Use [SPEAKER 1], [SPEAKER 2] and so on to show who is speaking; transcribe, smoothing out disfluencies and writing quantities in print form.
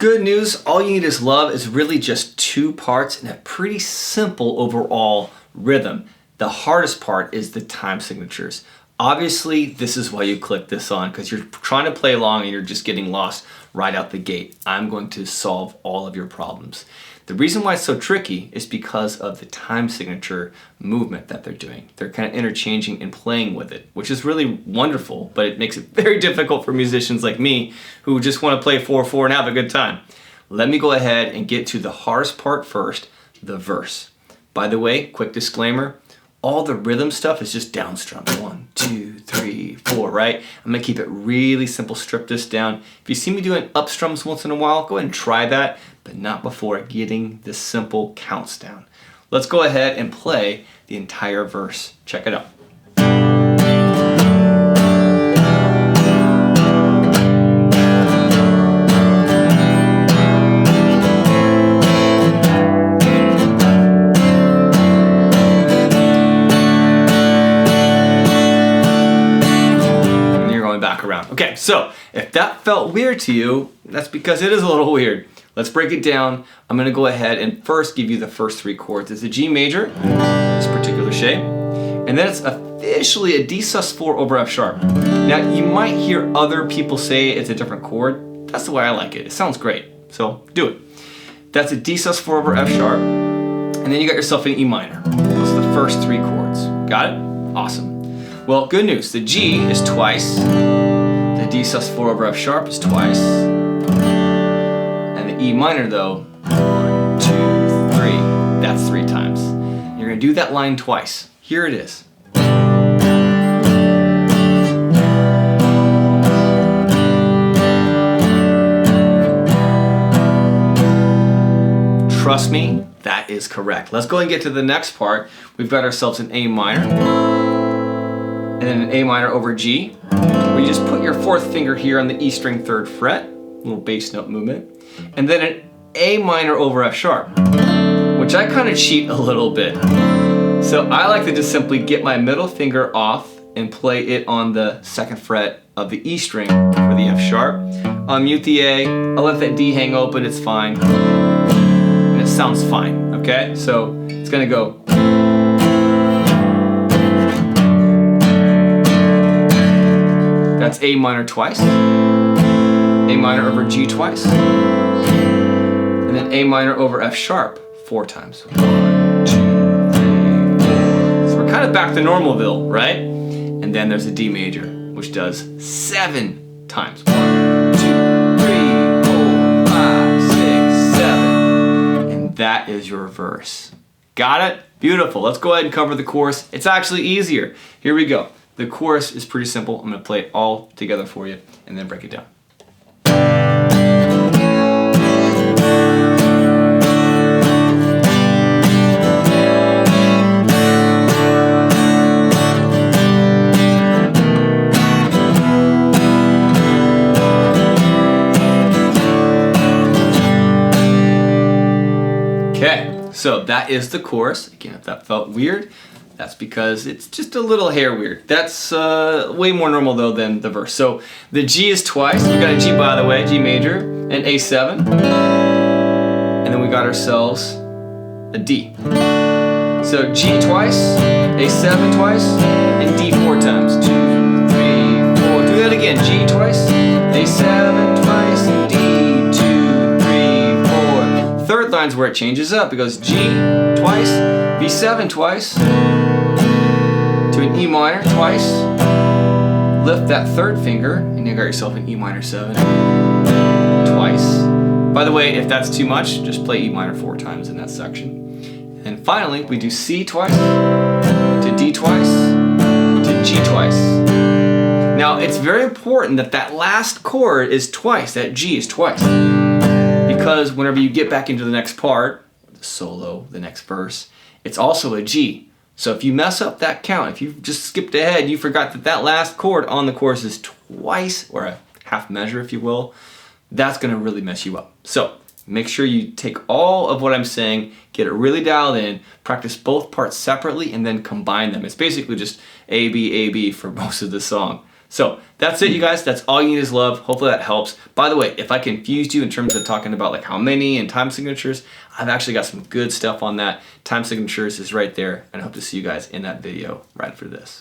[SPEAKER 1] Good news, All You Need Is Love is really just two parts and a pretty simple overall rhythm. The hardest part is the time signatures. Obviously, this is why you click this on, because you're trying to play along and you're just getting lost right out the gate. I'm going to solve all of your problems. The reason why it's so tricky is because of the time signature movement that they're doing. They're kind of interchanging and playing with it, which is really wonderful, but it makes it very difficult for musicians like me who just want to play 4/4 and have a good time. Let me go ahead and get to the hardest part first, the verse. By the way, quick disclaimer, all the rhythm stuff is just down strum. 1, 2, 3, 4, right? I'm gonna keep it really simple, strip this down. If you see me doing up strums once in a while, go ahead and try that, but not before getting the simple counts down. Let's go ahead and play the entire verse. Check it out. Okay, so if that felt weird to you, that's because it is a little weird. Let's break it down. I'm gonna go ahead and first give you the first three chords. It's a G major, this particular shape, and then it's officially a D sus4 over F sharp. Now you might hear other people say it's a different chord. That's the way I like it. It sounds great, so do it. That's a D sus4 over F sharp, and then you got yourself an E minor. Those are the first three chords. Got it? Awesome. Well, good news. The G is twice. The D sus4 over F sharp is twice. And the E minor though, 1, 2, 3, that's 3 times. You're gonna do that line twice. Here it is. Trust me, that is correct. Let's go and get to the next part. We've got ourselves an A minor, and then an A minor over G, where you just put your fourth finger here on the E string 3rd fret, little bass note movement, and then an A minor over F sharp, which I kind of cheat a little bit. So I like to just simply get my middle finger off and play it on the 2nd fret of the E string for the F sharp. I'll mute the A, I'll let that D hang open, it's fine. And it sounds fine, okay? So it's gonna go. That's A minor twice, A minor over G twice, and then A minor over F sharp 4 times. 1, 2, 3, 4. So we're kind of back to Normalville, right? And then there's a D major, which does 7 times. 1, 2, 3, 4, 5, 6, 7. And that is your verse. Got it? Beautiful. Let's go ahead and cover the chorus. It's actually easier. Here we go. The chorus is pretty simple. I'm going to play it all together for you and then break it down. Okay, so that is the chorus. Again, if that felt weird, that's because it's just a little hair weird. That's way more normal though than the verse. So the G is twice. We got a G, by the way, G major, and A7. And then we got ourselves a D. So G twice, A7 twice, and D 4 times. 2, 3, 4. Do that again. G twice, A7 twice, and D 2, 3, 4. Third line's where it changes up. It goes G twice, B7 twice, to an E minor twice, lift that 3rd finger, and you got yourself an E minor 7 twice. By the way, if that's too much, just play E minor 4 times in that section. And finally, we do C twice, to D twice, to G twice. Now, it's very important that that last chord is twice, that G is twice, because whenever you get back into the next part, the solo, the next verse, it's also a G. So if you mess up that count, if you just skipped ahead, you forgot that that last chord on the chorus is twice, or a half measure if you will, that's gonna really mess you up. So make sure you take all of what I'm saying, get it really dialed in, practice both parts separately, and then combine them. It's basically just A, B for most of the song. So that's it, you guys. That's all you need is love. Hopefully that helps. By the way, if I confused you in terms of talking about like how many and time signatures, I've actually got some good stuff on that. Time signatures is right there, and I hope to see you guys in that video right after this.